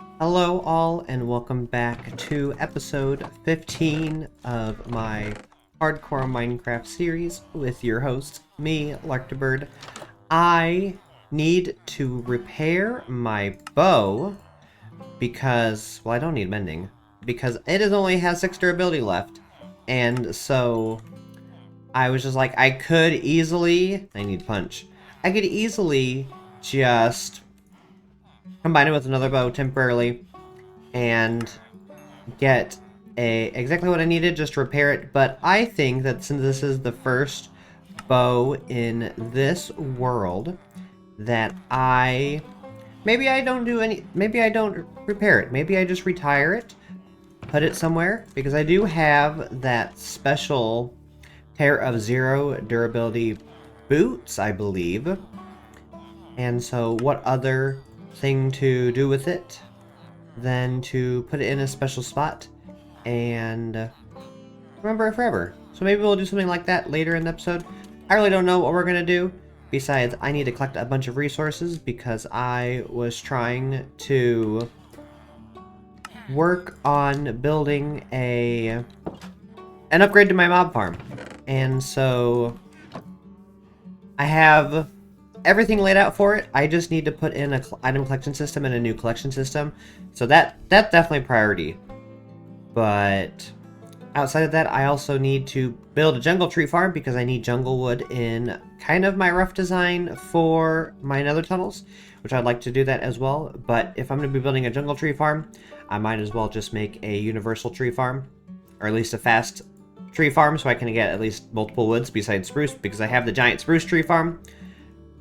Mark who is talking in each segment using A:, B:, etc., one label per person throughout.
A: Hello all and welcome back to episode 15 of my hardcore Minecraft series with your host, me, Lark. I need to repair my bow because, well, I don't need mending, because only has 6 durability left. And so I was just like, I need punch. I could easily just combine it with another bow temporarily and get exactly what I needed, just to repair it. But I think that since this is the first bow in this world, that maybe I don't repair it. Maybe I just retire it, put it somewhere, because I do have that special pair of 0 durability boots, I believe. And so what other thing to do with it than to put it in a special spot and remember it forever. So maybe we'll do something like that later in the episode. I really don't know what we're gonna do. Besides, I need to collect a bunch of resources because I was trying to work on building an upgrade to my mob farm. And so I have everything laid out for it. I just need to put in an item collection system and a new collection system. So that's definitely priority. But outside of that, I also need to build a jungle tree farm because I need jungle wood in kind of my rough design for my nether tunnels, which I'd like to do that as well. But if I'm going to be building a jungle tree farm, I might as well just make a universal tree farm, or at least a fast tree farm, so I can get at least multiple woods besides spruce, because I have the giant spruce tree farm,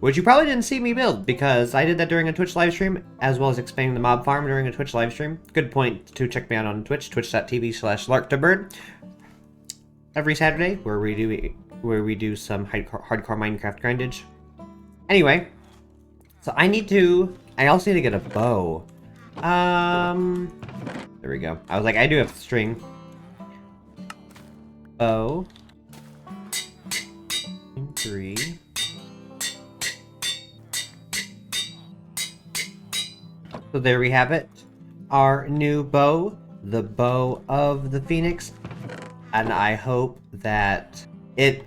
A: which you probably didn't see me build, because I did that during a Twitch livestream, as well as expanding the mob farm during a Twitch livestream. Good point to check me out on Twitch, twitch.tv/larktobird, every Saturday, where we do some hardcore Minecraft grindage. Anyway, so I also need to get a bow. There we go. I was like, I do have string. Bow. 3. So there we have it, our new bow, the bow of the Phoenix, and I hope that it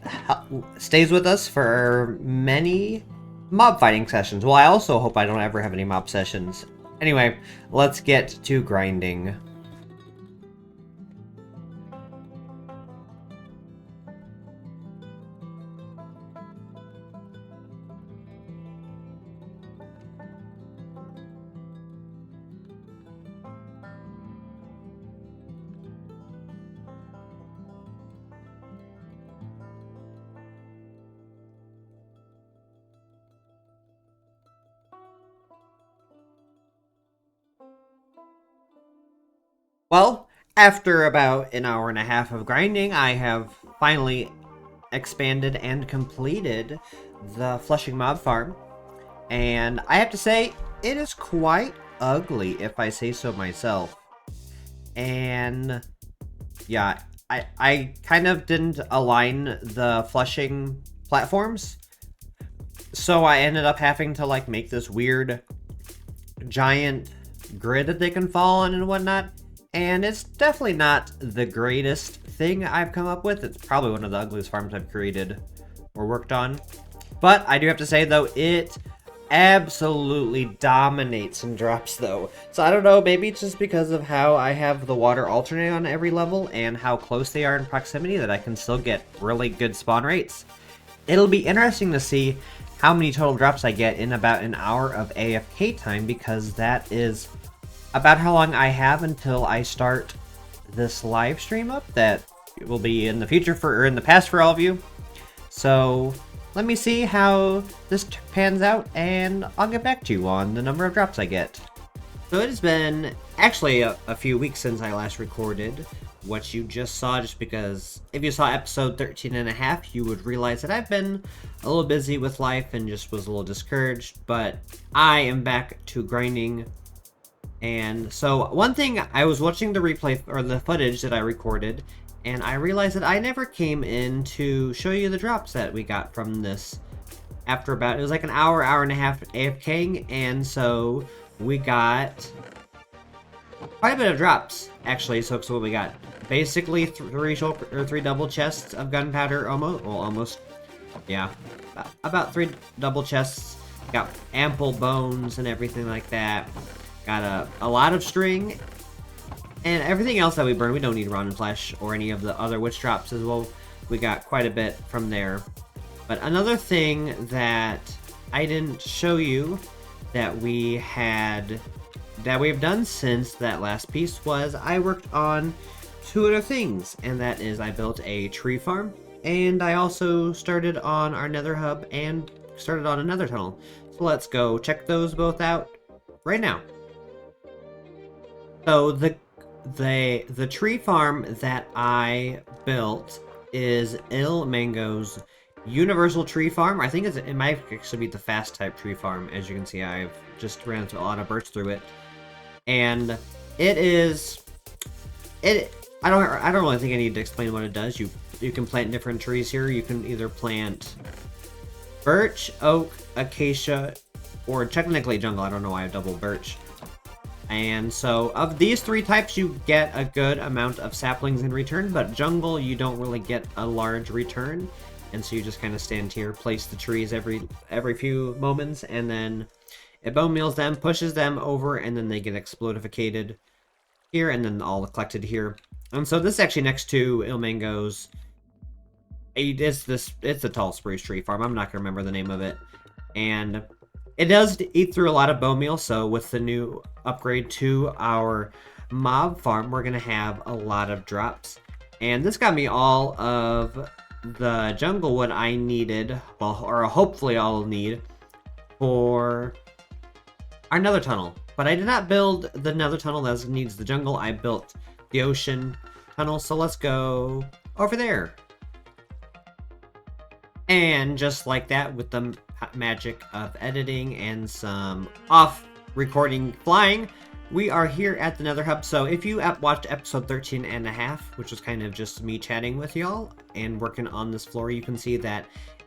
A: stays with us for many mob fighting sessions. Well, I also hope I don't ever have any mob sessions. Anyway, let's get to grinding. Well, after about an hour and a half of grinding, I have finally expanded and completed the Flushing Mob Farm. And I have to say, it is quite ugly, if I say so myself. And yeah, I kind of didn't align the flushing platforms. So I ended up having to like make this weird giant grid that they can fall on and whatnot. And it's definitely not the greatest thing I've come up with. It's probably one of the ugliest farms I've created or worked on. But I do have to say, though, it absolutely dominates in drops, though. So I don't know, maybe it's just because of how I have the water alternate on every level and how close they are in proximity that I can still get really good spawn rates. It'll be interesting to see how many total drops I get in about an hour of AFK time, because that is about how long I have until I start this live stream up that will be in the future or in the past for all of you. So let me see how this pans out, and I'll get back to you on the number of drops I get. So it has been actually a few weeks since I last recorded what you just saw, just because if you saw episode 13 and a half, you would realize that I've been a little busy with life and just was a little discouraged, but I am back to grinding. And so one thing, I was watching the replay or the footage that I recorded, and I realized that I never came in to show you the drops that we got from this after it was like an hour and a half AFKing, and so we got quite a bit of drops, actually. So what we got? Basically, three double chests of gunpowder, almost. Yeah, about 3 double chests. Got ample bones and everything like that. Got a lot of string. And everything else that we burn, we don't need rotten flesh or any of the other witch drops as well. We got quite a bit from there. But another thing that I didn't show you that we've done since that last piece was I worked on 2 other things. And that is I built a tree farm. And I also started on our nether hub and started on another tunnel. So let's go check those both out right now. So the tree farm that I built is Il Mango's universal tree farm. I think it might actually be the fast type tree farm. As you can see, I've just ran into a lot of birch through it. And I don't really think I need to explain what it does. You can plant different trees here. You can either plant birch, oak, acacia, or technically jungle. I don't know why I double birch. And so of these 3 types, you get a good amount of saplings in return, but jungle, you don't really get a large return. And so you just kind of stand here, place the trees every few moments, and then it bone meals them, pushes them over, and then they get explodificated here, and then all collected here. And so this is actually next to Il Mango's. It's a tall spruce tree farm. I'm not gonna remember the name of it. And it does eat through a lot of bone meal, so with the new upgrade to our mob farm, we're gonna have a lot of drops. And this got me all of the jungle wood I needed, well, or hopefully I'll need, for our nether tunnel. But I did not build the nether tunnel that needs the jungle. I built the ocean tunnel, so let's go over there. And just like that, with the magic of editing and some off-recording flying, we are here at the Nether Hub. So if you watched episode 13 and a half, which was kind of just me chatting with y'all and working on this floor, you can see that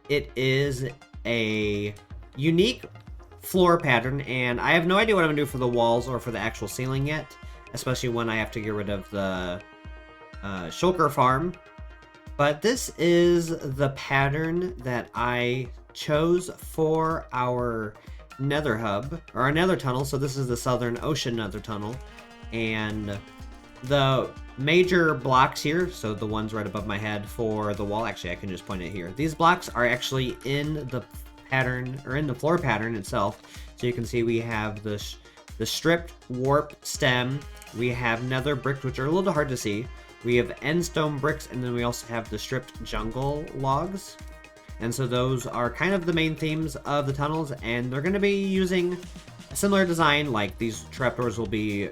A: it is a unique floor pattern, and I have no idea what I'm gonna do for the walls or for the actual ceiling yet, especially when I have to get rid of the shulker farm. But this is the pattern that I chose for our nether hub, or our nether tunnel. So this is the Southern Ocean nether tunnel. And the major blocks here, so the ones right above my head for the wall, actually I can just point it here. These blocks are actually in the pattern, or in the floor pattern itself. So you can see we have the stripped warp stem, we have nether bricks, which are a little hard to see. We have endstone bricks, and then we also have the stripped jungle logs. And so those are kind of the main themes of the tunnels, and they're going to be using a similar design. Like these trapdoors will be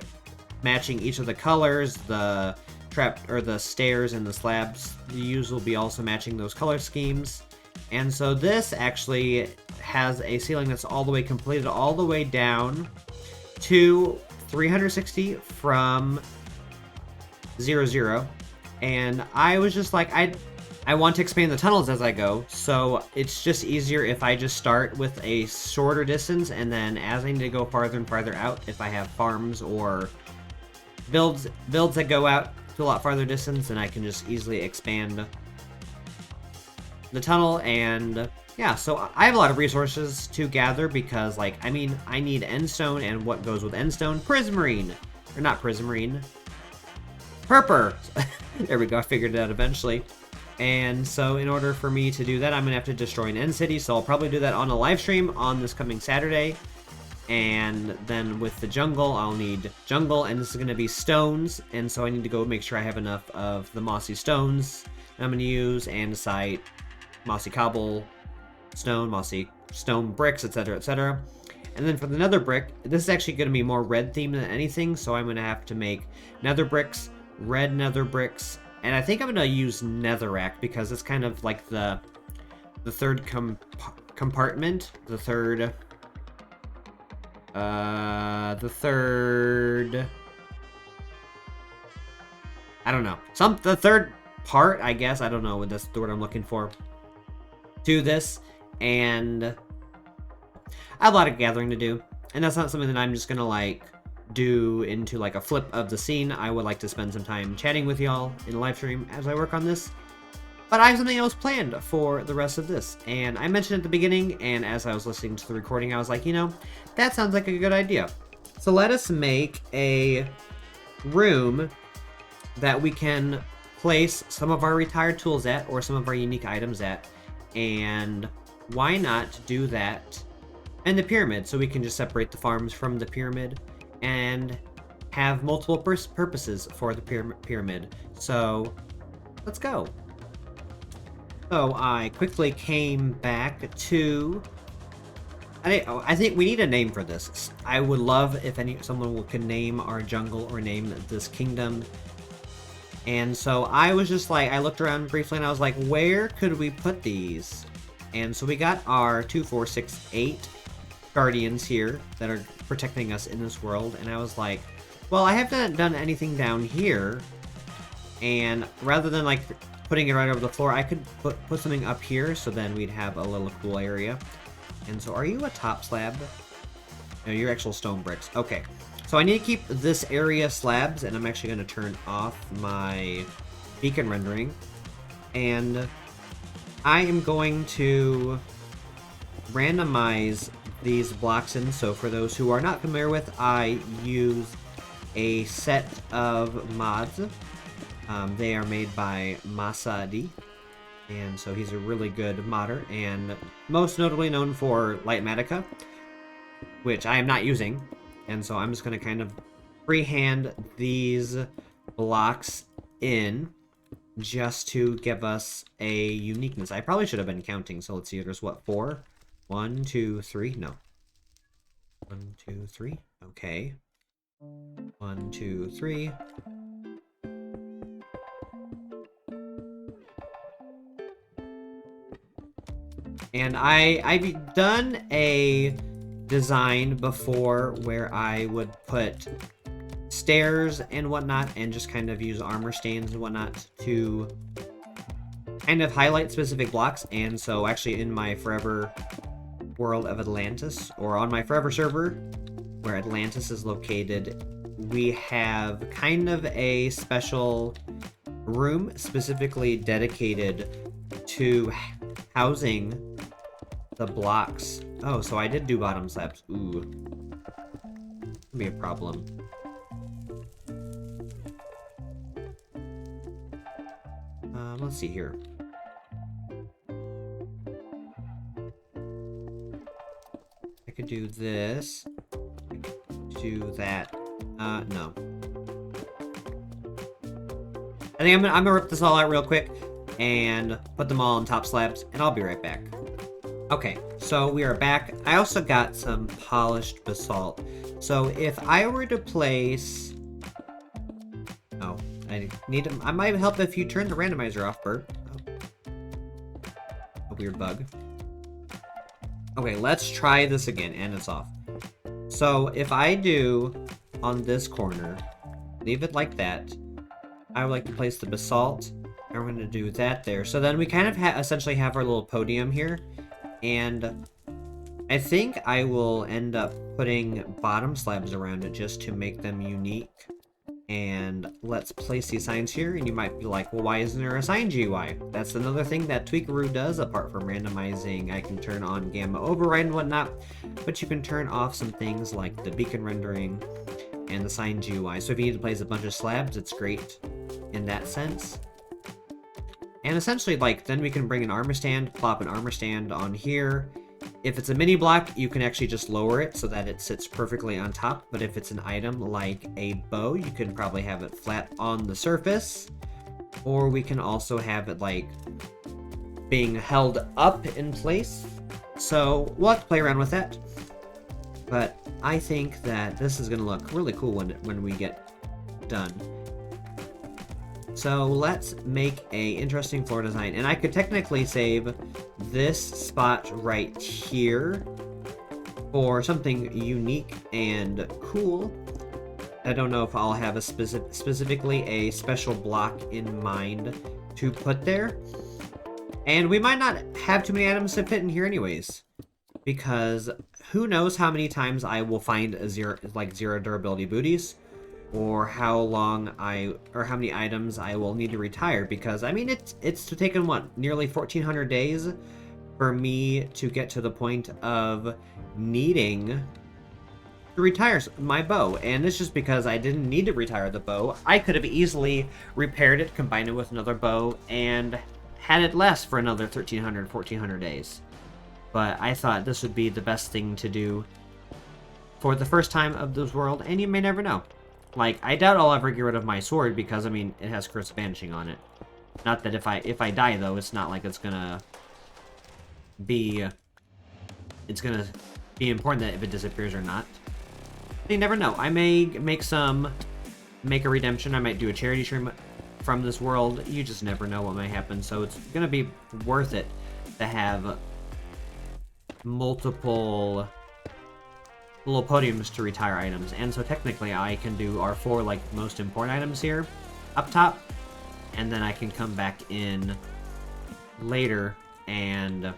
A: matching each of the colors, the stairs and the slabs used will be also matching those color schemes. And so this actually has a ceiling that's all the way completed, all the way down to 360 from 0, and I was just like, I want to expand the tunnels as I go, so it's just easier if I just start with a shorter distance, and then as I need to go farther and farther out, if I have farms or builds that go out to a lot farther distance, then I can just easily expand the tunnel. And yeah, so I have a lot of resources to gather because, like, I mean, I need endstone, and what goes with endstone? Prismarine, or not prismarine. Purper! There we go, I figured it out eventually. And so in order for me to do that, I'm going to have to destroy an end city, so I'll probably do that on a live stream on this coming Saturday. And then with the jungle, I'll need jungle, and this is going to be stones, and so I need to go make sure I have enough of the mossy stones I'm going to use, andesite, mossy cobble, stone, mossy stone bricks, etc, etc. And then for the nether brick, this is actually going to be more red themed than anything, so I'm going to have to make nether bricks, red nether bricks, and I think I'm going to use netherrack because it's kind of like the third compartment, the third I don't know, the third part, I guess, I don't know what that's the word I'm looking for, to this. And I have a lot of gathering to do, and that's not something that I'm just gonna like do into like a flip of the scene, I would like to spend some time chatting with y'all in the live stream as I work on this. But I have something else planned for the rest of this, and I mentioned at the beginning, and as I was listening to the recording, I was like, you know, that sounds like a good idea. So let us make a room that we can place some of our retired tools at, or some of our unique items at, and why not do that in the pyramid, so we can just separate the farms from the pyramid and have multiple purposes for the pyramid. So let's go. So I quickly came back to... I think we need a name for this. I would love if someone can name our jungle or name this kingdom. And so I was just like, I looked around briefly and I was like, where could we put these? And so we got our 2, 4, 6, 8 guardians here that are protecting us in this world. And I was like, well, I haven't done anything down here. And rather than like putting it right over the floor, I could put something up here, so then we'd have a little cool area. And so, are you a top slab? No, you're actual stone bricks. Okay. So I need to keep this area slabs, and I'm actually going to turn off my beacon rendering. And I am going to randomize these blocks in. So for those who are not familiar with, I use a set of mods. They are made by Masadi, and so he's a really good modder, and most notably known for Lightmatica, which I am not using, and so I'm just going to kind of freehand these blocks in just to give us a uniqueness. I probably should have been counting, so let's see, there's what, 4? 1, 2, 3, no. 1, 2, 3, okay. 1, 2, 3. And I've done a design before where I would put stairs and whatnot and just kind of use armor stands and whatnot to kind of highlight specific blocks. And so actually in my Forever World of Atlantis, or on my Forever server where Atlantis is located, we have kind of a special room specifically dedicated to housing the blocks. Oh, so I did do bottom slabs. Ooh. Could be a problem. Let's see here. I could do this. I could do that. No. I think I'm gonna rip this all out real quick and put them all on top slabs, and I'll be right back. Okay, so we are back. I also got some polished basalt. So if I were to place... Oh, I might help if you turn the randomizer off, Bert. Oh. A weird bug. Okay, let's try this again, and it's off. So if I do on this corner, leave it like that, I would like to place the basalt, and we're going to do that there. So then we kind of essentially have our little podium here. And I think I will end up putting bottom slabs around it just to make them unique. And let's place these signs here, and you might be like, well, why isn't there a sign GUI? That's another thing that Tweakaroo does, apart from randomizing. I can turn on gamma override and whatnot, but you can turn off some things like the beacon rendering and the sign GUI. So if you need to place a bunch of slabs, it's great in that sense. And essentially, like, then we can bring an armor stand, plop an armor stand on here. If it's a mini block, you can actually just lower it so that it sits perfectly on top. But if it's an item like a bow, you can probably have it flat on the surface. Or we can also have it, like, being held up in place. So we'll have to play around with that. But I think that this is going to look really cool when we get done. So let's make a interesting floor design. And I could technically save this spot right here for something unique and cool. I don't know if I'll have a specifically a special block in mind to put there. And we might not have too many items to fit in here anyways. because who knows how many times I will find a zero durability booties, or how many items I will need to retire, because I mean it's taken what, nearly 1400 days for me to get to the point of needing to retire my bow. And it's just because I didn't need to retire the bow. I could have easily repaired it, combined it with another bow, and had it last for another 1300, 1400 days. But I thought this would be the best thing to do for the first time of this world, and you may never know. Like, I doubt I'll ever get rid of my sword, because, I mean, it has Curse Banishing on it. Not that if I die, though, it's not like it's gonna be... It's gonna be important that if it disappears or not. You never know. I may make a redemption. I might do a charity stream from this world. You just never know what might happen. So it's gonna be worth it to have multiple little podiums to retire items. And so technically I can do our 4 like most important items here up top, and then I can come back in later and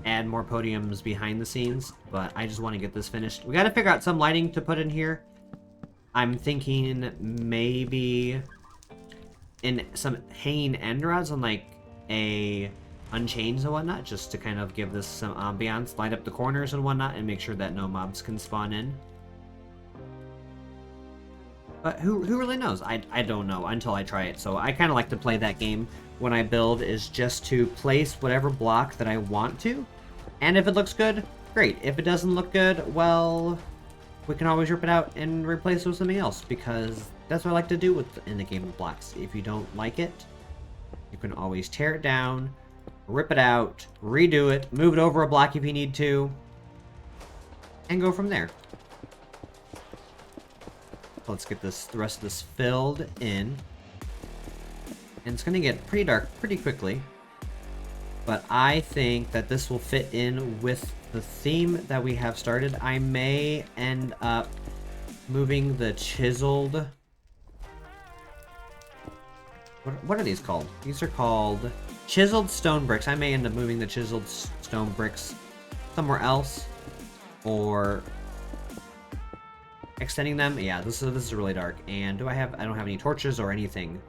A: add more podiums behind the scenes. But I just want to get this finished. We got to figure out some lighting to put in here. I'm thinking maybe in some hanging end rods on like a unchains and whatnot, just to kind of give this some ambiance, light up the corners and whatnot, and make sure that no mobs can spawn in. But who really knows? I don't know until I try it. So I kind of like to play that game when I build, is just to place whatever block that I want to, and if it looks good, great. If it doesn't look good, well, we can always rip it out and replace it with something else, because that's what I like to do in the game of blocks. If you don't like it, you can always tear it down, rip it out, redo it, move it over a block if you need to, and go from there. Let's get the rest of this filled in. And it's going to get pretty dark pretty quickly. But I think that this will fit in with the theme that we have started. I may end up moving the chiseled... What are these called? These are called chiseled stone bricks. I may end up moving the chiseled stone bricks somewhere else, or extending them. Yeah, this is really dark. And I don't have any torches or anything.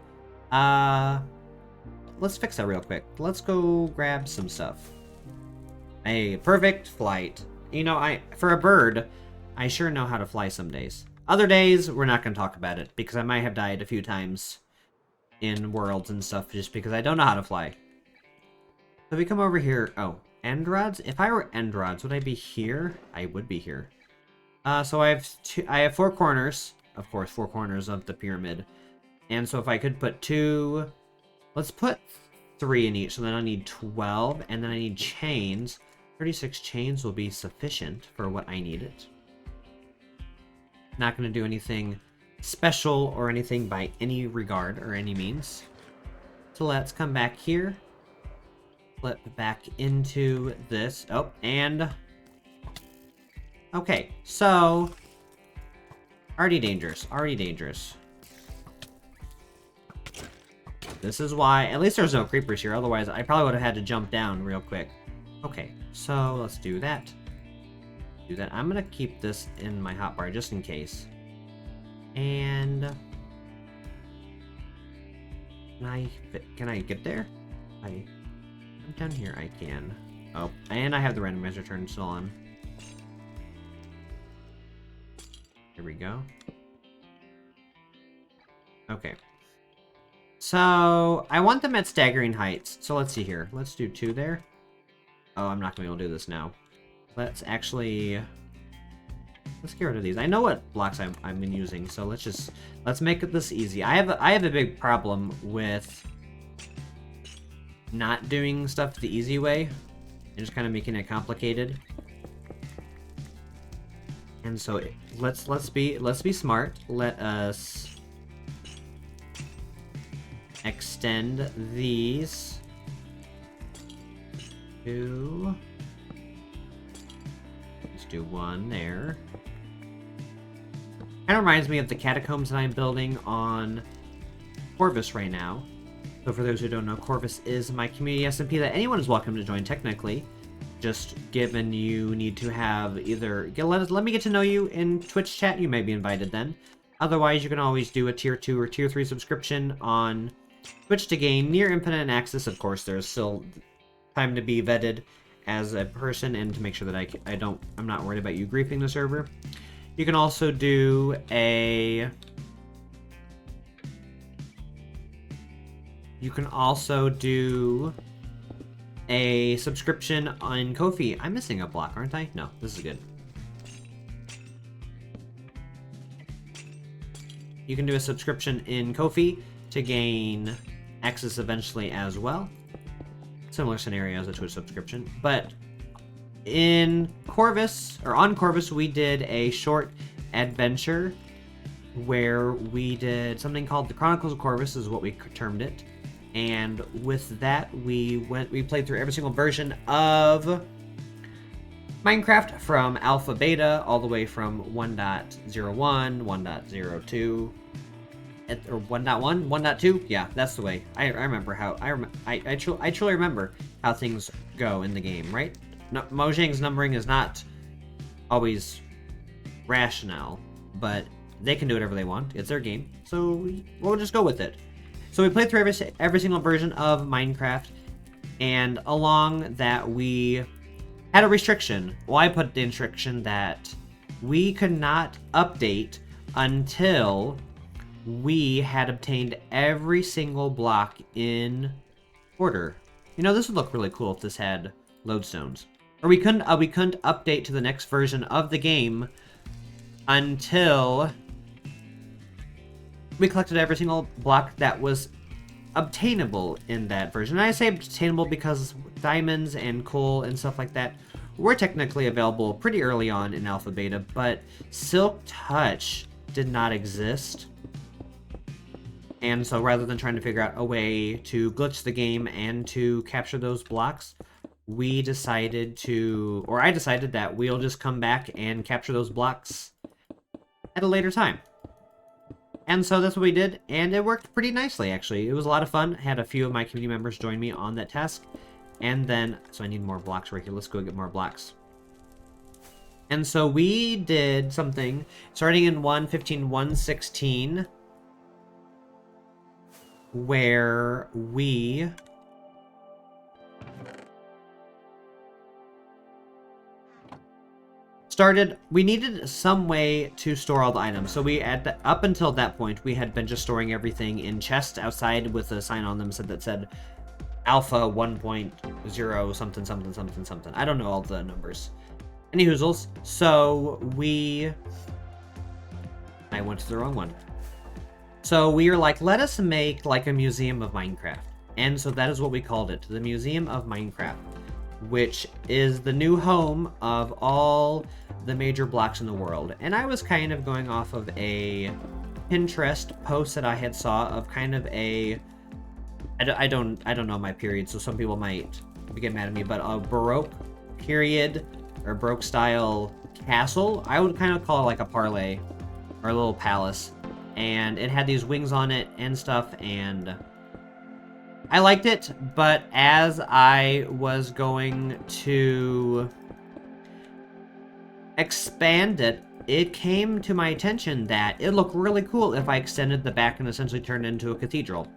A: Let's fix that real quick. Let's go grab some stuff. A perfect flight. You know, for a bird, I sure know how to fly some days. Other days, we're not going to talk about it, because I might have died a few times in worlds and stuff just because I don't know how to fly. So if we come over here... Oh, end rods? If I were end rods, would I be here? I would be here. So I have 4 corners. Of course, 4 corners of the pyramid. And so if I could put 2... Let's put 3 in each, so then I need 12, and then I need chains. 36 chains will be sufficient for what I need it. Not going to do anything special or anything by any regard or any means. So let's come back here. Flip back into this. Oh, and... Okay, so... Already dangerous. Already dangerous. This is why... At least there's no creepers here. Otherwise, I probably would have had to jump down real quick. Okay, so let's do that. Do that. I'm going to keep this in my hotbar just in case. And... Can I get there? I'm down here. I can. Oh, and I have the randomizer turned still on. Here we go. Okay. So, I want them at staggering heights. So let's see here. Let's do 2 there. Oh, I'm not going to be able to do this now. Let's actually... Let's get rid of these. I know what blocks I've been using, so let's make this easy. I have a big problem with not doing stuff the easy way and just kind of making it complicated. And so let's be smart. Let us extend these to... Let's do 1 there. Kind of reminds me of the catacombs that I'm building on Corvus right now. So for those who don't know, Corvus is my community SMP that anyone is welcome to join technically. just given you need to have either... Let me get to know you in Twitch chat. You may be invited then. Otherwise, you can always do a Tier 2 or Tier 3 subscription on Twitch to gain near infinite access. Of course, there's still time to be vetted as a person and to make sure that I'm not worried about you griefing the server. You can also do a... You can also do a subscription on Ko-fi. I'm missing a block, aren't I? No, this is good. You can do a subscription in Ko-fi to gain access eventually as well. Similar scenario as a Twitch subscription. But in Corvus, or on Corvus, we did a short adventure where we did something called the Chronicles of Corvus, is what we termed it. And with that, we played through every single version of Minecraft from alpha beta all the way from 1.01, 1.02, or 1.1, 1.2. Yeah, that's the way. I remember how I truly remember how things go in the game, right? No, Mojang's numbering is not always rational, but they can do whatever they want. It's their game, so we'll just go with it. So we played through every single version of Minecraft, and along that we had a restriction. Well, I put the restriction that we could not update until we had obtained every single block in order. You know, this would look really cool if this had lodestones. Or we couldn't update to the next version of the game until we collected every single block that was obtainable in that version. And I say obtainable because diamonds and coal and stuff like that were technically available pretty early on in alpha beta, but Silk Touch did not exist. And so rather than trying to figure out a way to glitch the game and to capture those blocks, I decided that we'll just come back and capture those blocks at a later time. And so that's what we did, and it worked pretty nicely, actually. It was a lot of fun. I had a few of my community members join me on that task. And then, so I need more blocks right here. Let's go get more blocks. And so we did something, starting in 1.15.1.16, where we we needed some way to store all the items. So up until that point, we had been just storing everything in chests outside with a sign on them that said Alpha 1.0 something something something something. I don't know all the numbers. Any hoozles. So I went to the wrong one. So we were like, let us make like a museum of Minecraft. And so that is what we called it, the Museum of Minecraft, which is the new home of all the major blocks in the world. And I was kind of going off of a Pinterest post that I had saw of kind of a, I don't know my period, so some people might get mad at me, but a Baroque period or Baroque style castle. I would kind of call it like a parlay or a little palace. And it had these wings on it and stuff, and I liked it, but as I was going to expand it, it came to my attention that it looked really cool if I extended the back and essentially turned it into a cathedral.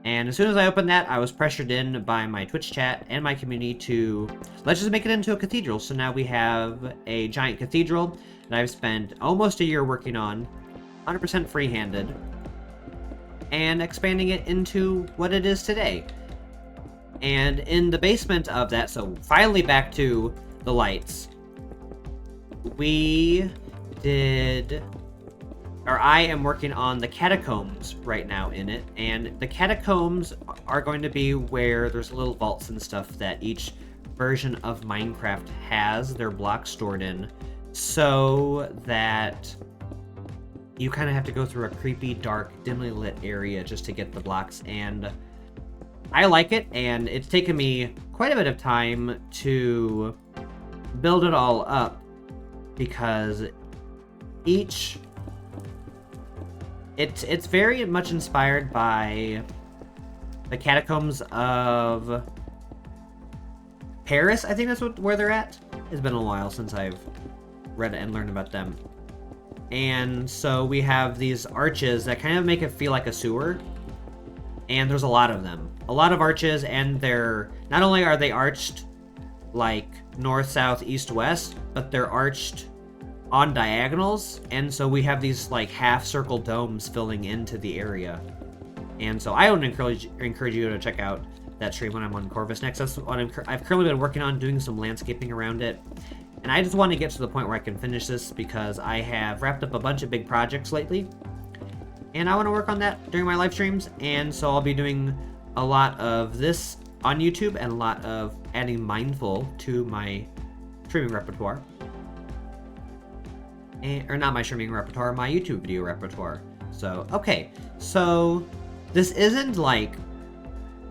A: And as soon as I opened that, I was pressured in by my Twitch chat and my community to, let's just make it into a cathedral. So now we have a giant cathedral that I've spent almost a year working on, 100% free-handed, and expanding it into what it is today. And in the basement of that, so finally back to the lights, I am working on the catacombs right now in it, and the catacombs are going to be where there's little vaults and stuff that each version of Minecraft has their blocks stored in, so that you kind of have to go through a creepy, dark, dimly lit area just to get the blocks, and I like it, and it's taken me quite a bit of time to build it all up, because it's very much inspired by the catacombs of Paris, I think that's where they're at. It's been a while since I've read and learned about them. And so we have these arches that kind of make it feel like a sewer. And there's a lot of them. A lot of arches, and they're... Not only are they arched, like, north, south, east, west, but they're arched on diagonals. And so we have these, like, half-circle domes filling into the area. And so I would encourage you to check out that stream when I'm on Corvus next. That's what I've currently been working on, doing some landscaping around it. And I just want to get to the point where I can finish this because I have wrapped up a bunch of big projects lately. And I want to work on that during my live streams. And so I'll be doing a lot of this on YouTube and a lot of adding Mindful to my streaming repertoire. Or not my streaming repertoire, my YouTube video repertoire. So, okay. So, this isn't like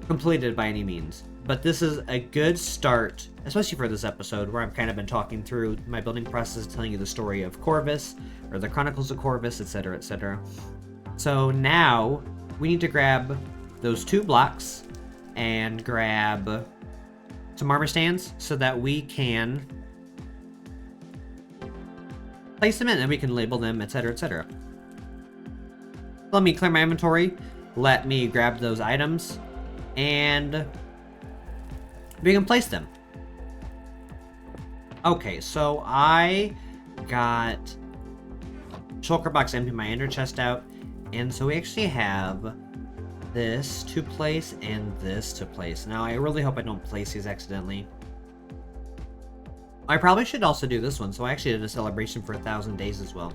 A: completed by any means, but this is a good start, especially for this episode where I've kind of been talking through my building process, telling you the story of Corvus, or the Chronicles of Corvus, etc., etc. So now we need to grab those 2 blocks and grab some armor stands so that we can place them in and we can label them, etc., etc. Let me clear my inventory. Let me grab those items. And we can place them. Okay, so I got shulker box empty, my ender chest out, and so we actually have this to place and this to place. Now, I really hope I don't place these accidentally. I probably should also do this one, so I actually did a celebration for 1,000 days as well.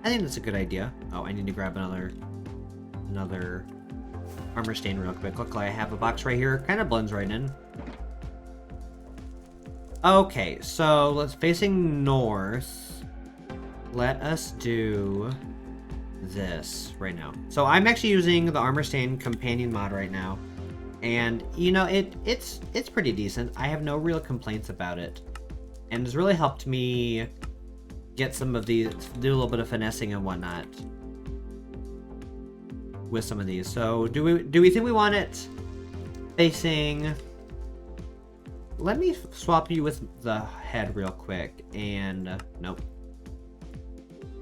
A: I think that's a good idea. Oh, I need to grab another armor stain real quick. Luckily, I have a box right here. Kind of blends right in. Okay, so let's facing north. Let us do this right now. So I'm actually using the armor stain companion mod right now, and you know it's pretty decent. I have no real complaints about it, and it's really helped me get some of these, do a little bit of finessing and whatnot with some of these. So do we think we want it facing... Let me swap you with the head real quick, and nope.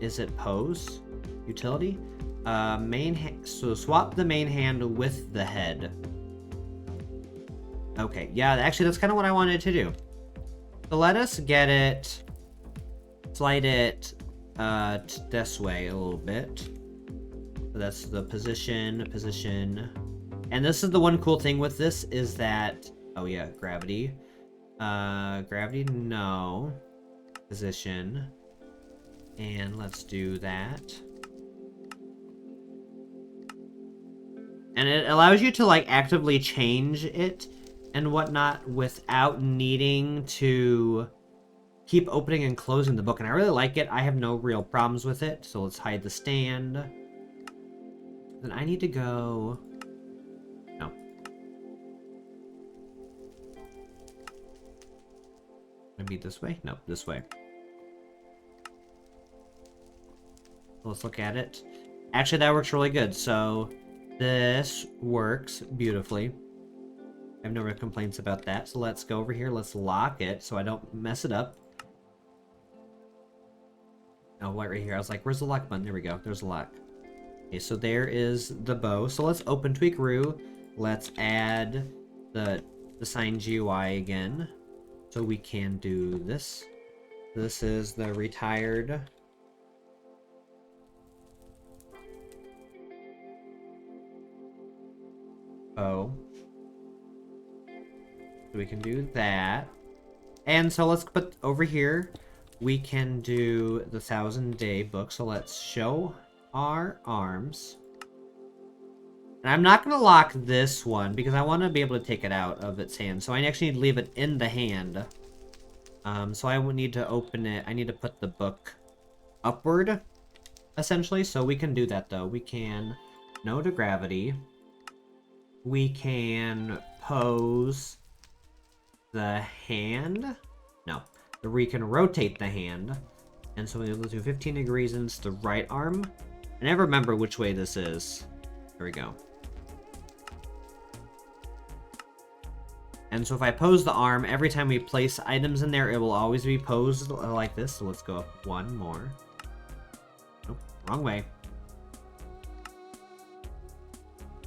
A: Is it pose? Utility? So swap the main hand with the head. Okay, yeah, actually that's kind of what I wanted to do. So let us get it, slide it this way a little bit. So that's the position. And this is the one cool thing with this is that, oh yeah, gravity. Gravity, no. Position. And let's do that. And it allows you to like actively change it and whatnot without needing to keep opening and closing the book. And I really like it. I have no real problems with it. So let's hide the stand. Then I need to go... No. Maybe this way? No, this way. Let's look at it. Actually, that works really good. So this works beautifully. I have no real complaints about that. So let's go over here. Let's lock it so I don't mess it up. Oh, right here. I was like, where's the lock button? There we go. There's the lock. Okay, so there is the bow. So let's open Tweakaroo. Let's add the sign GUI again. So we can do this. This is the retired bow. So we can do that. And so let's put over here, we can do the 1,000-day book. So let's show our arms. And I'm not going to lock this one because I want to be able to take it out of its hand. So I actually need to leave it in the hand. So I would need to open it. I need to put the book upward, essentially. So we can do that, though. We can no to gravity. We can pose the hand. No. We can rotate the hand. And so we'll do 15 degrees into the right arm. I never remember which way this is. There we go. And so if I pose the arm, every time we place items in there, it will always be posed like this. So let's go up one more. Nope, wrong way.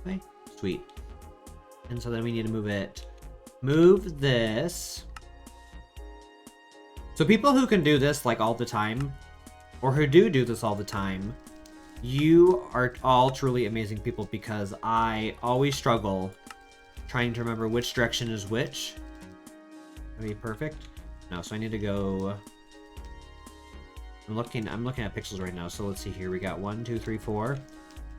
A: Okay, sweet. And so then we need to move it. Move this. So people who can do this like all the time, or who do this all the time, you are all truly amazing people, because I always struggle trying to remember which direction is which. That'd be perfect. No, so I need to go. I'm looking at pixels right now. So let's see here. We got 1, 2, 3, 4.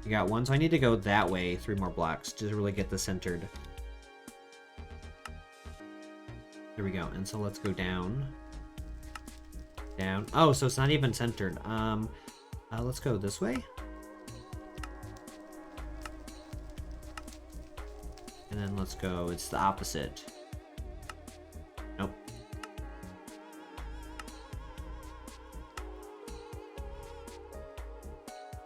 A: We got 1. So I need to go that way 3 more blocks to really get this centered. There we go. And so let's go down. Down. Oh, so it's not even centered. Let's go this way. And then let's go, it's the opposite. Nope.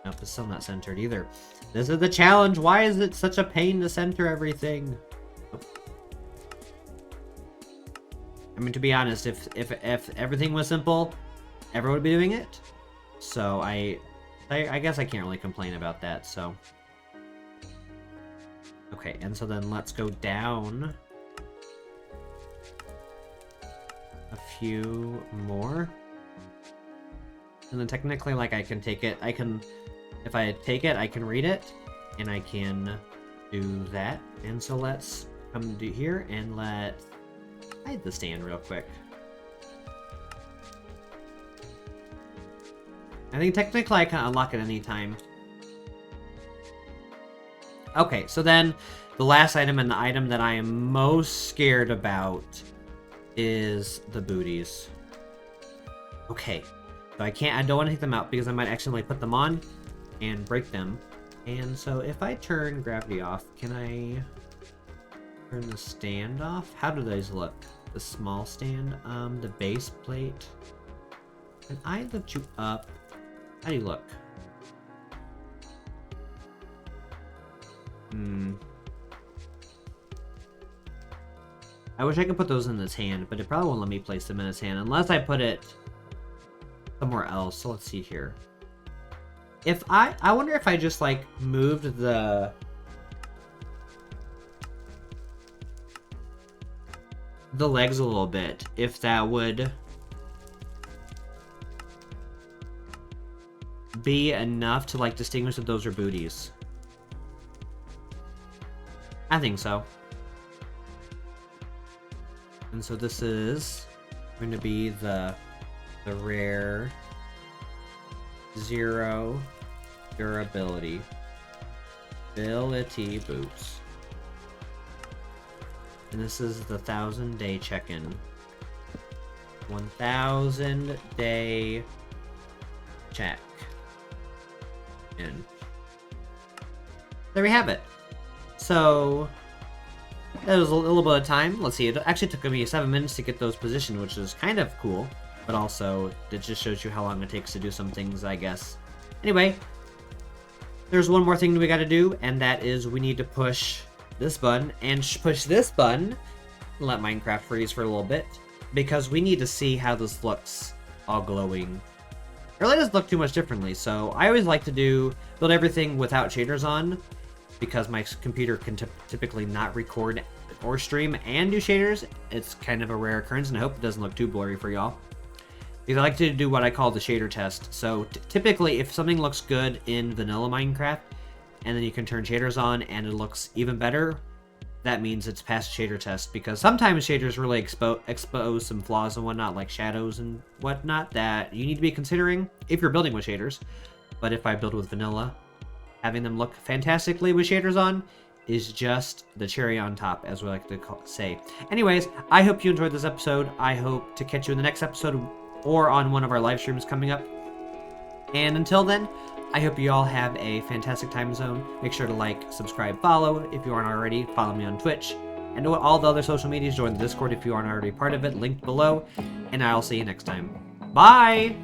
A: Nope, it's still not centered either. This is the challenge. Why is it such a pain to center everything? Nope. I mean, to be honest, if everything was simple, everyone would be doing it. So I guess I can't really complain about that, so. Okay, and so then let's go down a few more. And then technically, like, I can take it, if I take it, I can read it, and I can do that. And so let's come to here, and let's hide the stand real quick. I think technically I can unlock it any time. Okay, so then the last item, and the item that I am most scared about, is the booties. Okay, so I don't want to take them out because I might accidentally put them on and break them. And so if I turn gravity off, can I turn the stand off? How do those look? The small stand, the base plate. Can I lift you up? How do you look? I wish I could put those in his hand, but it probably won't let me place them in his hand unless I put it somewhere else. So let's see here. If I wonder if I just like moved the legs a little bit, if that would be enough to like distinguish that those are booties. I think so. And so this is going to be the rare 0 durability boots. And this is the 1,000-day check-in. 1,000-day check. And there we have it. So that was a little bit of time. Let's see, it actually took me 7 minutes to get those positioned, which is kind of cool, but also it just shows you how long it takes to do some things, I guess. Anyway, there's one more thing we got to do, and that is we need to push this button and push this button and let Minecraft freeze for a little bit, because we need to see how this looks all glowing. It really doesn't look too much differently, so I always like to build everything without shaders on, because my computer can typically not record or stream and do shaders. It's kind of a rare occurrence, and I hope it doesn't look too blurry for y'all. Because I like to do what I call the shader test. So typically, if something looks good in vanilla Minecraft, and then you can turn shaders on and it looks even better, that means it's past shader test. Because sometimes shaders really expose some flaws and whatnot, like shadows and whatnot, that you need to be considering if you're building with shaders. But if I build with vanilla, having them look fantastically with shaders on is just the cherry on top, as we like to say. Anyways, I hope you enjoyed this episode. I hope to catch you in the next episode or on one of our live streams coming up. And until then, I hope you all have a fantastic time zone. Make sure to like, subscribe, follow if you aren't already. Follow me on Twitch. And all the other social medias. Join the Discord if you aren't already part of it. Linked below. And I'll see you next time. Bye!